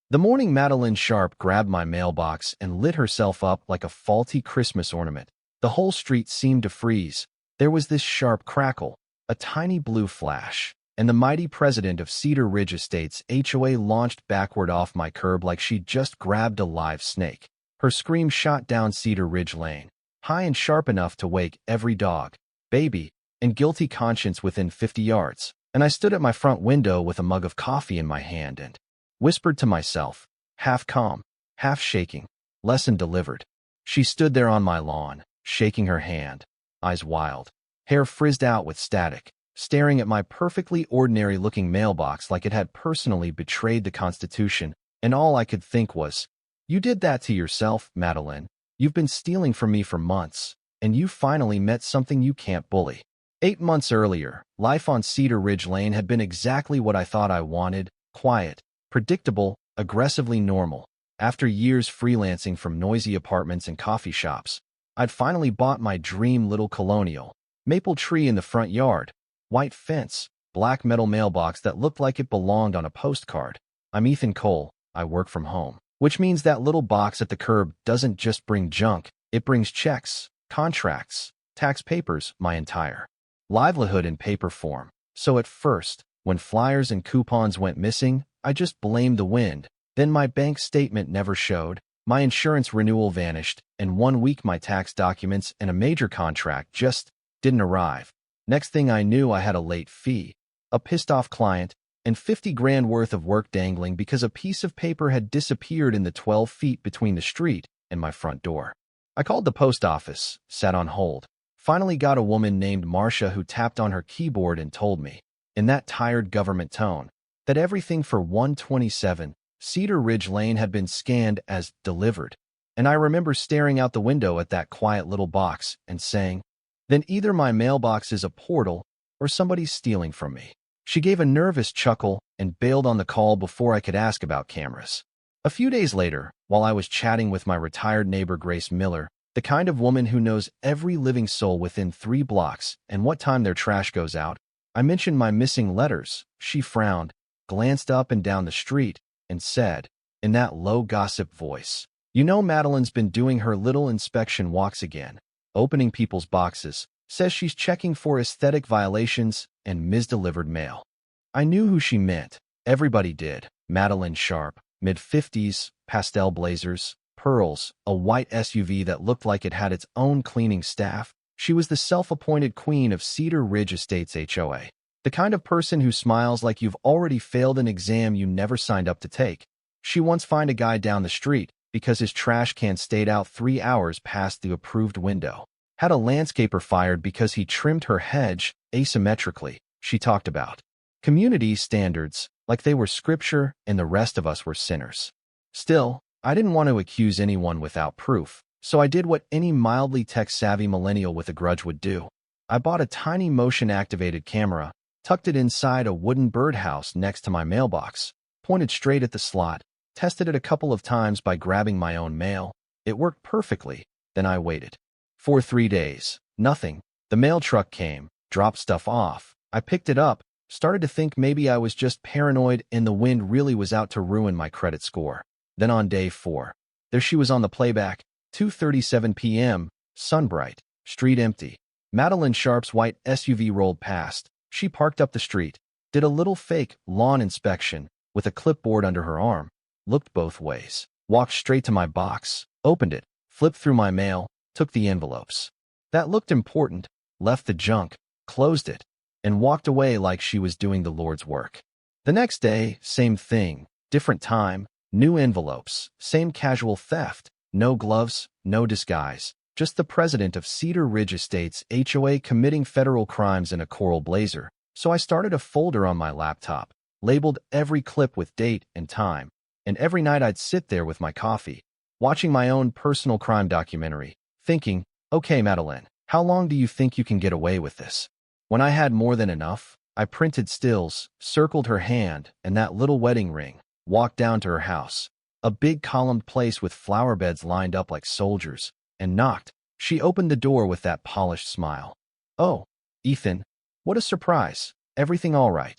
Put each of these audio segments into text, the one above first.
The morning Madeline Sharp grabbed my mailbox and lit herself up like a faulty Christmas ornament. The whole street seemed to freeze. There was this sharp crackle, a tiny blue flash, and the mighty president of Cedar Ridge Estates HOA launched backward off my curb like she'd just grabbed a live snake. Her scream shot down Cedar Ridge Lane, high and sharp enough to wake every dog, baby, and guilty conscience within 50 yards. And I stood at my front window with a mug of coffee in my hand and whispered to myself, half calm, half shaking, lesson delivered. She stood there on my lawn, shaking her hand, eyes wild, hair frizzed out with static, staring at my perfectly ordinary-looking mailbox like it had personally betrayed the Constitution, and all I could think was, "You did that to yourself, Madeline. You've been stealing from me for months, and you finally met something you can't bully." 8 months earlier, life on Cedar Ridge Lane had been exactly what I thought I wanted: quiet, predictable, aggressively normal. After years freelancing from noisy apartments and coffee shops, I'd finally bought my dream little colonial. Maple tree in the front yard, white fence, black metal mailbox that looked like it belonged on a postcard. I'm Ethan Cole, I work from home. Which means that little box at the curb doesn't just bring junk, it brings checks, contracts, tax papers, my entire livelihood in paper form. So at first, when flyers and coupons went missing, I just blamed the wind. Then my bank statement never showed, my insurance renewal vanished, and 1 week my tax documents and a major contract just didn't arrive. Next thing I knew, I had a late fee, a pissed-off client, and 50 grand worth of work dangling because a piece of paper had disappeared in the 12 feet between the street and my front door. I called the post office, sat on hold, finally got a woman named Marcia who tapped on her keyboard and told me, in that tired government tone, that everything for 127 Cedar Ridge Lane had been scanned as delivered. And I remember staring out the window at that quiet little box and saying, then either my mailbox is a portal or somebody's stealing from me. She gave a nervous chuckle and bailed on the call before I could ask about cameras. A few days later, while I was chatting with my retired neighbor Grace Miller, the kind of woman who knows every living soul within 3 blocks and what time their trash goes out, I mentioned my missing letters. She frowned, glanced up and down the street, and said, in that low gossip voice, "You know Madeline's been doing her little inspection walks again, opening people's boxes, says she's checking for aesthetic violations and misdelivered mail." I knew who she meant. Everybody did. Madeline Sharp, mid-50s, pastel blazers, pearls, a white SUV that looked like it had its own cleaning staff. She was the self-appointed queen of Cedar Ridge Estates HOA. The kind of person who smiles like you've already failed an exam you never signed up to take. She once fined a guy down the street because his trash can stayed out 3 hours past the approved window. Had a landscaper fired because he trimmed her hedge asymmetrically. She talked about community standards like they were scripture and the rest of us were sinners. Still, I didn't want to accuse anyone without proof, so I did what any mildly tech-savvy millennial with a grudge would do. I bought a tiny motion-activated camera, tucked it inside a wooden birdhouse next to my mailbox, pointed straight at the slot, tested it a couple of times by grabbing my own mail. It worked perfectly. Then I waited. For 3 days, nothing. The mail truck came, dropped stuff off. I picked it up, started to think maybe I was just paranoid and the wind really was out to ruin my credit score. Then on day 4, there she was on the playback, 2:37 p.m., sun bright, street empty. Madeline Sharp's white SUV rolled past. She parked up the street, did a little fake lawn inspection with a clipboard under her arm, looked both ways, walked straight to my box, opened it, flipped through my mail, took the envelopes. That looked important, left the junk, closed it, and walked away like she was doing the Lord's work. The next day, same thing, different time, new envelopes, same casual theft, no gloves, no disguise, just the president of Cedar Ridge Estates HOA committing federal crimes in a coral blazer. So I started a folder on my laptop, labeled every clip with date and time, and every night I'd sit there with my coffee, watching my own personal crime documentary, thinking, okay, Madeline, how long do you think you can get away with this? When I had more than enough, I printed stills, circled her hand and that little wedding ring, walked down to her house, a big columned place with flower beds lined up like soldiers, and knocked. She opened the door with that polished smile. "Oh, Ethan, what a surprise. Everything all right?"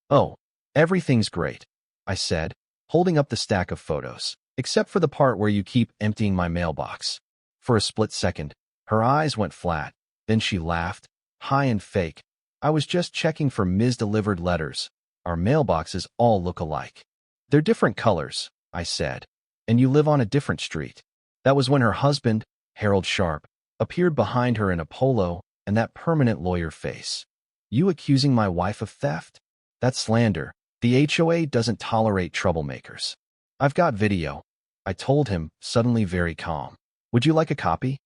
"Oh, everything's great," I said, holding up the stack of photos, except for the part where you keep emptying my mailbox. For a split second, her eyes went flat. Then she laughed, high and fake. I was just checking for mis-delivered letters. Our mailboxes all look alike. They're different colors, I said. And you live on a different street. That was when her husband, Harold Sharp, appeared behind her in a polo and that permanent lawyer face. You accusing my wife of theft? That's slander. The HOA doesn't tolerate troublemakers. I've got video, I told him, suddenly very calm. Would you like a copy?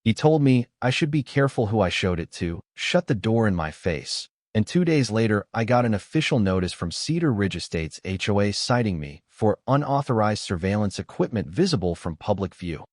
He told me I should be careful who I showed it to, shut the door in my face. And 2 days later, I got an official notice from Cedar Ridge Estates HOA citing me for unauthorized surveillance equipment visible from public view.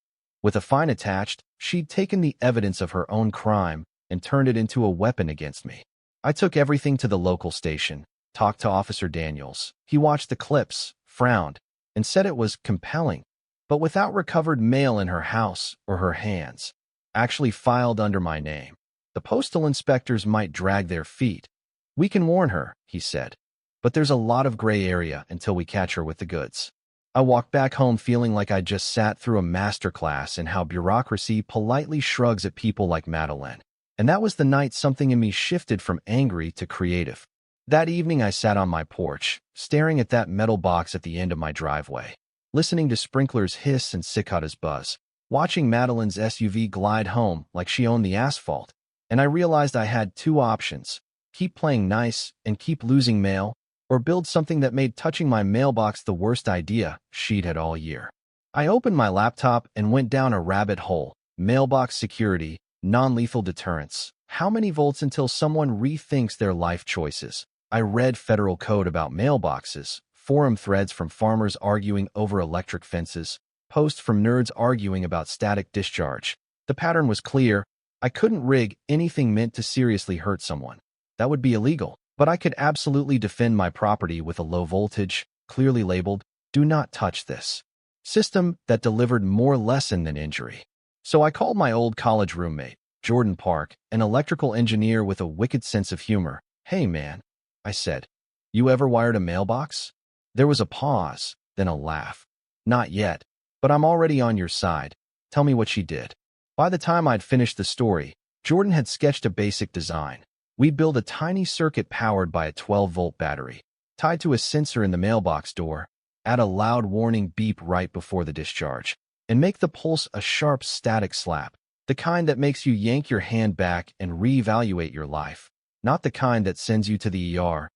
With a fine attached, she'd taken the evidence of her own crime and turned it into a weapon against me. I took everything to the local station, talked to Officer Daniels. He watched the clips, frowned, and said it was compelling, but without recovered mail in her house or her hands, actually filed under my name. The postal inspectors might drag their feet. We can warn her, he said, but there's a lot of gray area until we catch her with the goods. I walked back home feeling like I just sat through a masterclass in how bureaucracy politely shrugs at people like Madeline. And that was the night something in me shifted from angry to creative. That evening I sat on my porch, staring at that metal box at the end of my driveway, listening to sprinklers hiss and cicadas buzz, watching Madeline's SUV glide home like she owned the asphalt. And I realized I had two options: keep playing nice and keep losing mail, or build something that made touching my mailbox the worst idea she'd had all year. I opened my laptop and went down a rabbit hole: mailbox security, non-lethal deterrence. How many volts until someone rethinks their life choices? I read federal code about mailboxes, forum threads from farmers arguing over electric fences, posts from nerds arguing about static discharge. The pattern was clear. I couldn't rig anything meant to seriously hurt someone. That would be illegal. But I could absolutely defend my property with a low voltage, clearly labeled, "Do not touch this" system that delivered more lesson than injury. So I called my old college roommate, Jordan Park, an electrical engineer with a wicked sense of humor. "Hey man," I said, "you ever wired a mailbox?" There was a pause, then a laugh. "Not yet, but I'm already on your side. Tell me what she did." By the time I'd finished the story, Jordan had sketched a basic design. We'd build a tiny circuit powered by a 12-volt battery, tied to a sensor in the mailbox door, add a loud warning beep right before the discharge, and make the pulse a sharp static slap, the kind that makes you yank your hand back and reevaluate your life, not the kind that sends you to the ER.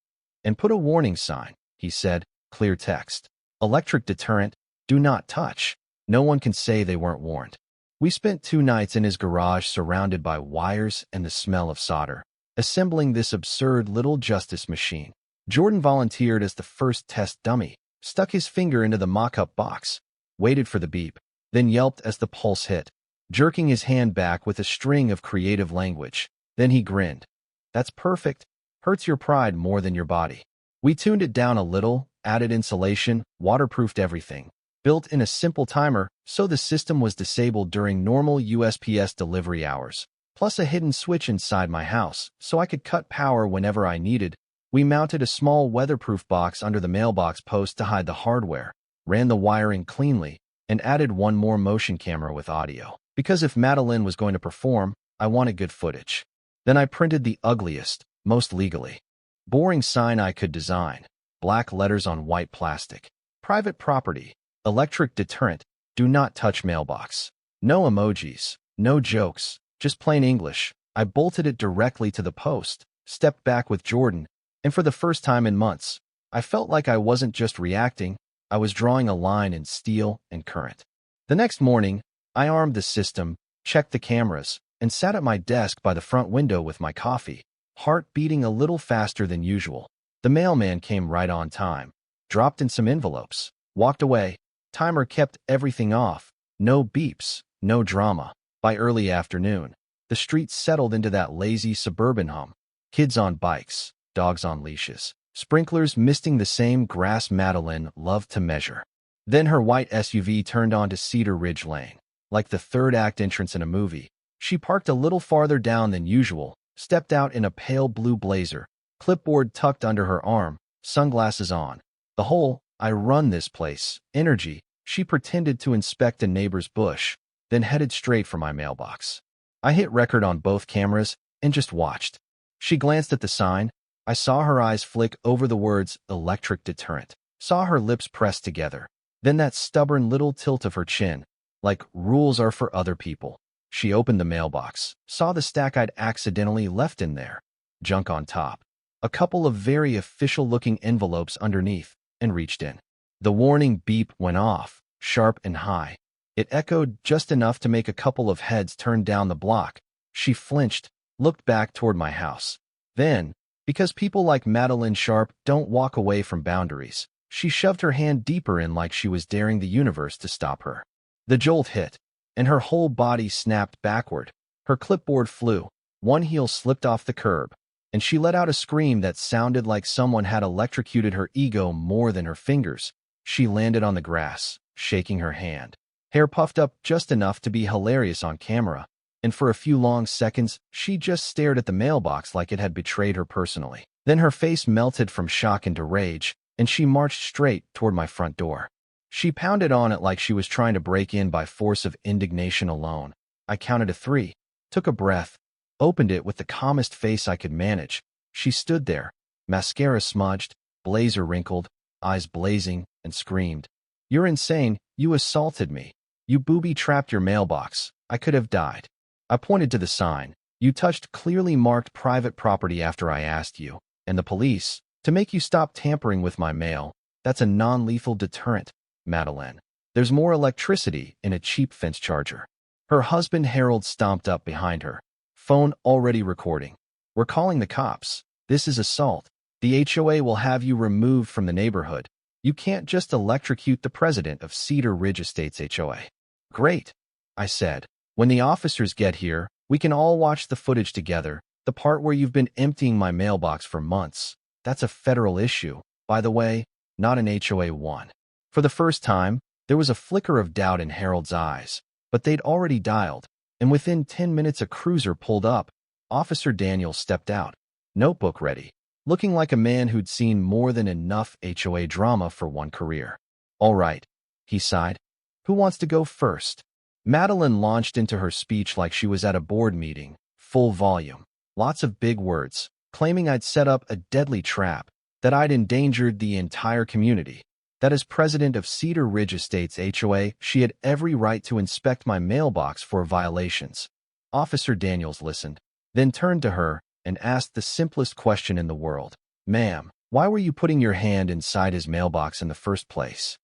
"And put a warning sign," he said, clear text. "Electric deterrent, do not touch." No one can say they weren't warned. We spent 2 nights in his garage surrounded by wires and the smell of solder, assembling this absurd little justice machine. Jordan volunteered as the first test dummy, stuck his finger into the mock-up box, waited for the beep, then yelped as the pulse hit, jerking his hand back with a string of creative language. Then he grinned. "That's perfect. Hurts your pride more than your body." We tuned it down a little, added insulation, waterproofed everything, built in a simple timer so the system was disabled during normal USPS delivery hours, plus a hidden switch inside my house so I could cut power whenever I needed. We mounted a small weatherproof box under the mailbox post to hide the hardware, ran the wiring cleanly, and added one more motion camera with audio, because if Madeline was going to perform, I wanted good footage. Then I printed the ugliest, most legally boring sign I could design: black letters on white plastic. "Private property. Electric deterrent. Do not touch mailbox." No emojis, no jokes, just plain English. I bolted it directly to the post, stepped back with Jordan, and for the first time in months, I felt like I wasn't just reacting, I was drawing a line in steel and current. The next morning, I armed the system, checked the cameras, and sat at my desk by the front window with my coffee, heart beating a little faster than usual. The mailman came right on time, dropped in some envelopes, walked away. Timer kept everything off. No beeps, no drama. By early afternoon, the street settled into that lazy suburban hum. Kids on bikes, dogs on leashes, sprinklers misting the same grass Madeline loved to measure. Then her white SUV turned onto Cedar Ridge Lane. Like the third act entrance in a movie, she parked a little farther down than usual, stepped out in a pale blue blazer, clipboard tucked under her arm, sunglasses on. The whole I run this place. Energy. She pretended to inspect a neighbor's bush, then headed straight for my mailbox. I hit record on both cameras and just watched. She glanced at the sign. I saw her eyes flick over the words electric deterrent. Saw her lips press together. Then that stubborn little tilt of her chin, like rules are for other people. She opened the mailbox, saw the stack I'd accidentally left in there. Junk on top. A couple of very official-looking envelopes underneath, and reached in. The warning beep went off, sharp and high. It echoed just enough to make a couple of heads turn down the block. She flinched, looked back toward my house. Then, because people like Madeline Sharp don't walk away from boundaries, she shoved her hand deeper in like she was daring the universe to stop her. The jolt hit, and her whole body snapped backward. Her clipboard flew, one heel slipped off the curb, and she let out a scream that sounded like someone had electrocuted her ego more than her fingers. She landed on the grass, shaking her hand. Hair puffed up just enough to be hilarious on camera, and for a few long seconds, she just stared at the mailbox like it had betrayed her personally. Then her face melted from shock into rage, and she marched straight toward my front door. She pounded on it like she was trying to break in by force of indignation alone. I counted to 3, took a breath, opened it with the calmest face I could manage. She stood there, mascara smudged, blazer wrinkled, eyes blazing, and screamed, "You're insane, you assaulted me. You booby-trapped your mailbox. I could have died." I pointed to the sign. "You touched clearly marked private property after I asked you. And the police, to make you stop tampering with my mail. That's a non-lethal deterrent, Madeline. There's more electricity in a cheap fence charger." Her husband Harold stomped up behind her. Phone already recording. "We're calling the cops. This is assault. The HOA will have you removed from the neighborhood. You can't just electrocute the president of Cedar Ridge Estates HOA." "Great," I said. "When the officers get here, we can all watch the footage together, the part where you've been emptying my mailbox for months. That's a federal issue, by the way, not an HOA one." For the first time, there was a flicker of doubt in Harold's eyes, but they'd already dialed, and within 10 minutes a cruiser pulled up. Officer Daniels stepped out, notebook ready, looking like a man who'd seen more than enough HOA drama for one career. "All right," he sighed. "Who wants to go first?" Madeline launched into her speech like she was at a board meeting, full volume, lots of big words, claiming I'd set up a deadly trap, that I'd endangered the entire community, that as president of Cedar Ridge Estates HOA, she had every right to inspect my mailbox for violations. Officer Daniels listened, then turned to her and asked the simplest question in the world. "Ma'am, why were you putting your hand inside his mailbox in the first place?"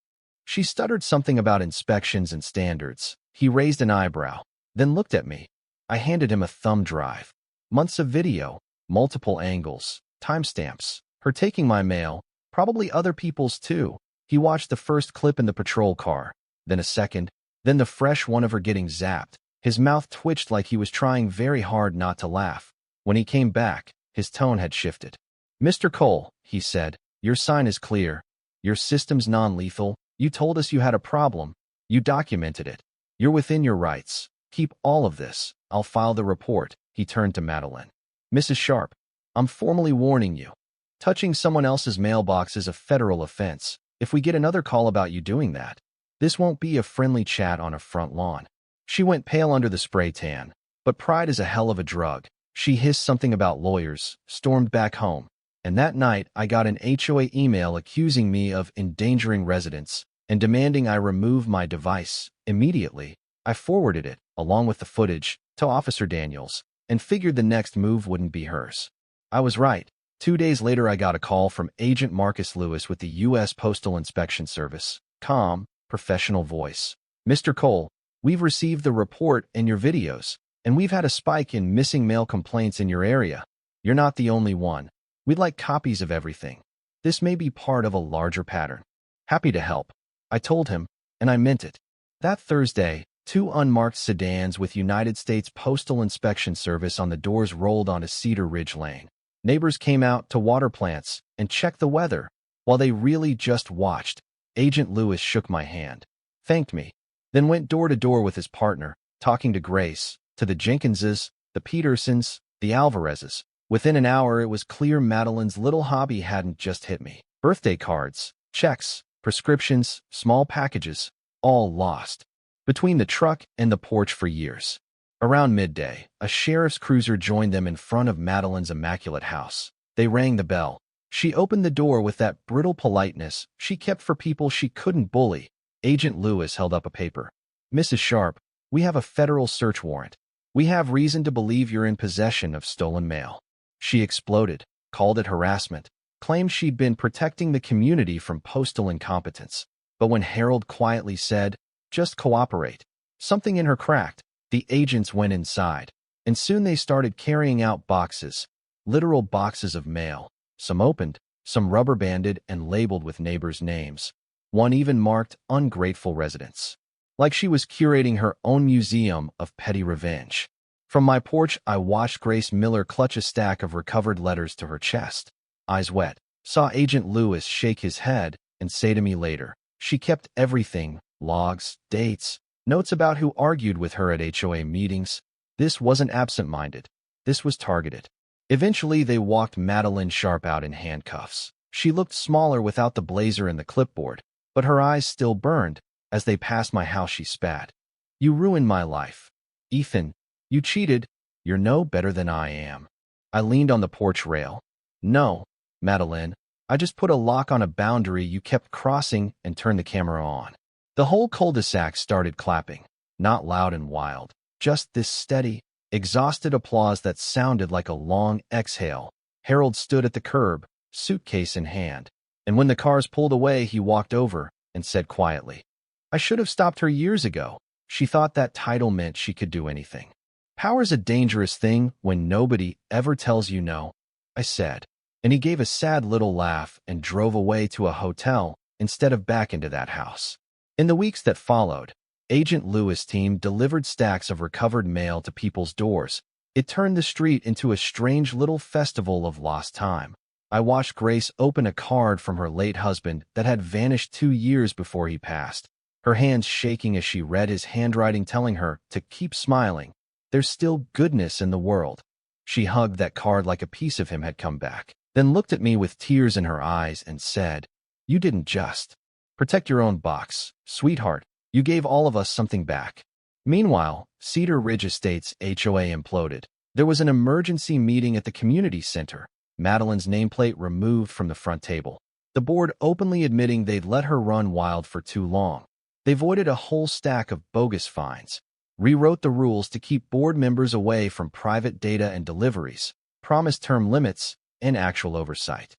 She stuttered something about inspections and standards. He raised an eyebrow, then looked at me. I handed him a thumb drive. Months of video, multiple angles, timestamps, her taking my mail, probably other people's too. He watched the first clip in the patrol car, then a second, then the fresh one of her getting zapped. His mouth twitched like he was trying very hard not to laugh. When he came back, his tone had shifted. "Mr. Cole," he said, "your sign is clear. Your system's non-lethal. You told us you had a problem. You documented it. You're within your rights. Keep all of this. I'll file the report." He turned to Madeline. "Mrs. Sharp, I'm formally warning you. Touching someone else's mailbox is a federal offense. If we get another call about you doing that, this won't be a friendly chat on a front lawn." She went pale under the spray tan, but pride is a hell of a drug. She hissed something about lawyers, stormed back home, and that night I got an HOA email accusing me of endangering residents and demanding I remove my device immediately. I forwarded it, along with the footage, to Officer Daniels, and figured the next move wouldn't be hers. I was right. 2 days later I got a call from Agent Marcus Lewis with the U.S. Postal Inspection Service. Calm, professional voice. "Mr. Cole, we've received the report and your videos, and we've had a spike in missing mail complaints in your area. You're not the only one. We'd like copies of everything. This may be part of a larger pattern." "Happy to help," I told him, and I meant it. That Thursday, 2 unmarked sedans with United States Postal Inspection Service on the doors rolled onto Cedar Ridge Lane. Neighbors came out to water plants and check the weather. While they really just watched, Agent Lewis shook my hand, thanked me, then went door to door with his partner, talking to Grace, to the Jenkinses, the Petersons, the Alvarezes. Within an hour, it was clear Madeline's little hobby hadn't just hit me. Birthday cards, checks, prescriptions, small packages, all lost. Between the truck and the porch for years. Around midday, a sheriff's cruiser joined them in front of Madeline's immaculate house. They rang the bell. She opened the door with that brittle politeness she kept for people she couldn't bully. Agent Lewis held up a paper. "Mrs. Sharp, we have a federal search warrant. We have reason to believe you're in possession of stolen mail." She exploded, called it harassment, claimed she'd been protecting the community from postal incompetence. But when Harold quietly said, "Just cooperate," something in her cracked. The agents went inside, and soon they started carrying out boxes, literal boxes of mail, some opened, some rubber-banded and labeled with neighbors' names. One even marked "Ungrateful Residents," like she was curating her own museum of petty revenge. From my porch, I watched Grace Miller clutch a stack of recovered letters to her chest. Eyes wet, saw Agent Lewis shake his head and say to me later, "She kept everything, logs, dates, notes about who argued with her at HOA meetings. This wasn't absent-minded. This was targeted." Eventually, they walked Madeline Sharp out in handcuffs. She looked smaller without the blazer and the clipboard, but her eyes still burned. As they passed my house, she spat. "You ruined my life. Ethan, you cheated. You're no better than I am." I leaned on the porch rail. "No, Madeline, I just put a lock on a boundary you kept crossing and turned the camera on." The whole cul-de-sac started clapping, not loud and wild, just this steady, exhausted applause that sounded like a long exhale. Harold stood at the curb, suitcase in hand, and when the cars pulled away, he walked over and said quietly, "I should have stopped her years ago. She thought that title meant she could do anything." "Power's a dangerous thing when nobody ever tells you no," I said, and he gave a sad little laugh and drove away to a hotel instead of back into that house. In the weeks that followed, Agent Lewis' team delivered stacks of recovered mail to people's doors. It turned the street into a strange little festival of lost time. I watched Grace open a card from her late husband that had vanished 2 years before he passed, her hands shaking as she read his handwriting telling her to keep smiling. There's still goodness in the world. She hugged that card like a piece of him had come back, then looked at me with tears in her eyes and said, "You didn't just protect your own box, sweetheart. You gave all of us something back." Meanwhile, Cedar Ridge Estates HOA imploded. There was an emergency meeting at the community center, Madeline's nameplate removed from the front table. The board openly admitting they'd let her run wild for too long. They voided a whole stack of bogus fines, rewrote the rules to keep board members away from private data and deliveries, promised term limits, and actual oversight.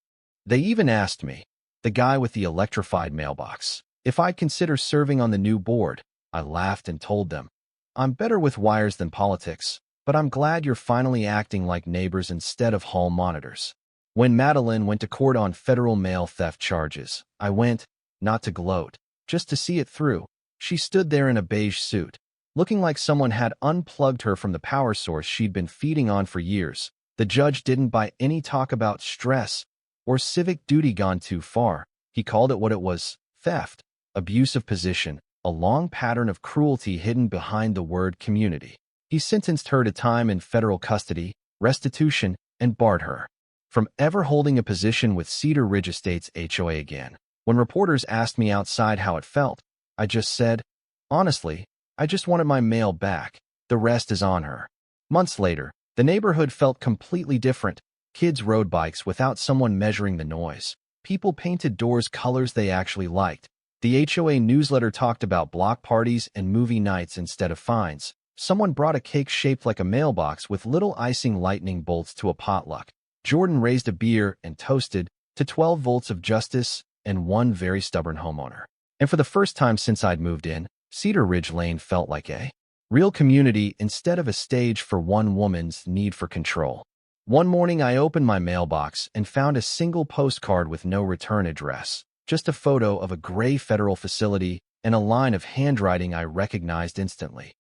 They even asked me, the guy with the electrified mailbox, if I'd consider serving on the new board. I laughed and told them, "I'm better with wires than politics, but I'm glad you're finally acting like neighbors instead of hall monitors." When Madeline went to court on federal mail theft charges, I went, not to gloat, just to see it through. She stood there in a beige suit, looking like someone had unplugged her from the power source she'd been feeding on for years. The judge didn't buy any talk about stress or civic duty gone too far. He called it what it was: theft, abuse of position, a long pattern of cruelty hidden behind the word community. He sentenced her to time in federal custody, restitution, and barred her from ever holding a position with Cedar Ridge Estates HOA again. When reporters asked me outside how it felt, I just said, "Honestly, I just wanted my mail back. The rest is on her." Months later, the neighborhood felt completely different. Kids rode bikes without someone measuring the noise. People painted doors colors they actually liked. The HOA newsletter talked about block parties and movie nights instead of fines. Someone brought a cake shaped like a mailbox with little icing lightning bolts to a potluck. Jordan raised a beer and toasted to 12 volts of justice and one very stubborn homeowner. And for the first time since I'd moved in, Cedar Ridge Lane felt like a real community instead of a stage for one woman's need for control. One morning, I opened my mailbox and found a single postcard with no return address, just a photo of a gray federal facility and a line of handwriting I recognized instantly.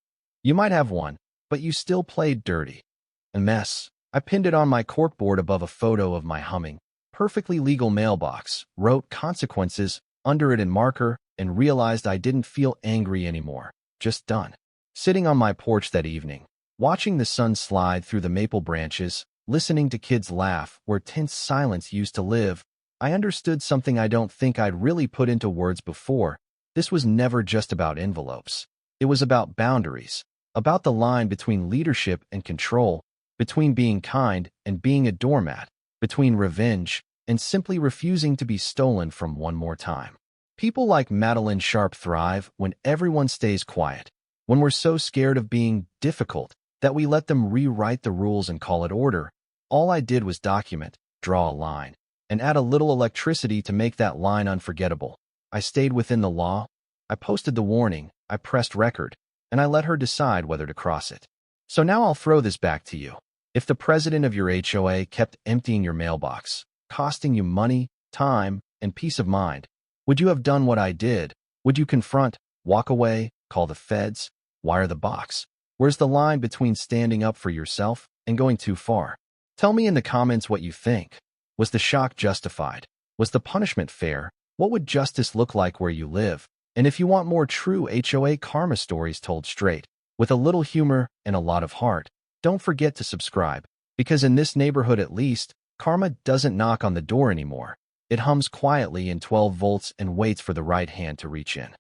"You might have one, but you still played dirty." A mess. I pinned it on my corkboard above a photo of my humming, perfectly legal mailbox, wrote consequences under it in marker, and realized I didn't feel angry anymore, just done. Sitting on my porch that evening, watching the sun slide through the maple branches, listening to kids laugh where tense silence used to live, I understood something I don't think I'd really put into words before. This was never just about envelopes. It was about boundaries, about the line between leadership and control, between being kind and being a doormat, between revenge and simply refusing to be stolen from one more time. People like Madeline Sharp thrive when everyone stays quiet, when we're so scared of being difficult that we let them rewrite the rules and call it order. All I did was document, draw a line, and add a little electricity to make that line unforgettable. I stayed within the law, I posted the warning, I pressed record, and I let her decide whether to cross it. So now I'll throw this back to you. If the president of your HOA kept emptying your mailbox, costing you money, time, and peace of mind, would you have done what I did? Would you confront, walk away, call the feds, wire the box? Where's the line between standing up for yourself and going too far? Tell me in the comments what you think. Was the shock justified? Was the punishment fair? What would justice look like where you live? And if you want more true HOA karma stories told straight, with a little humor and a lot of heart, don't forget to subscribe, because in this neighborhood at least, karma doesn't knock on the door anymore. It hums quietly in 12 volts and waits for the right hand to reach in.